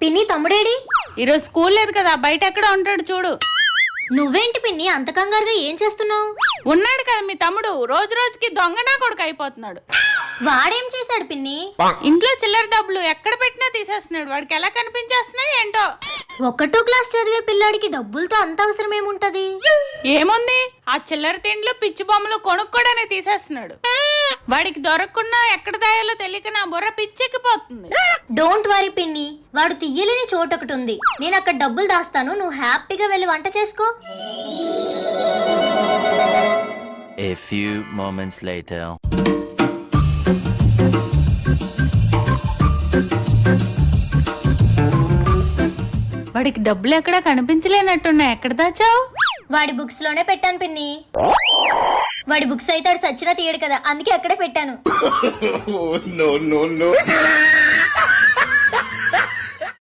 పిన్ని తమ్ముడేడి? ఈరోజు స్కూల్ లేదు కదా, బయట ఎక్కడ ఉంటాడు చూడు. నువ్వేంటి పిన్ని అంత కంగారుగా ఏం చేస్తున్నావు? ఉన్నాడు కదా మీ తమ్ముడు, రోజు రోజుకి దొంగనా కొడుకు అయిపోతున్నాడు. వాడేం చేశాడు పిన్ని? ఇంట్లో చిల్లర డబ్బులు ఎక్కడ పెట్టినా తీసేస్తున్నాడు. వాడికి ఎలా కనిపించేస్తున్నాయి ఏంటో. 1వ క్లాస్ చదివే పిల్లాడికి డబ్బులతో అంత అవసరం ఏముంటది? ఏముంది, ఆ చిల్లర తిండ్లు పిచ్చి బొమ్మలు కొనుక్కోడనే తీసేస్తున్నాడు. వాడికి దొరకకుండా ఎక్కడ దాయాలో తెలియక నా బుర్ర పిచ్చెక్కిపోతుంది. డోంట్ వరీ పిన్ని, వాడు తీయలేని చోటు ఒకటి ఉంది. నేను అక్కడ డబ్బులు దాస్తాను, నువ్వు హ్యాపీగా వెళ్ళి వంట చేసుకో. A few moments later. వాడికి డబ్బులు ఎక్కడా కనిపించలేనట్టున్నాయి. ఎక్కడ దాచావు? వాడి బుక్స్ లోనే పెట్టాను పిన్ని. వాడి బుక్స్ అయితే సచ్చినా తీయడు కదా, అందుకే అక్కడే పెట్టాను. No, no, no.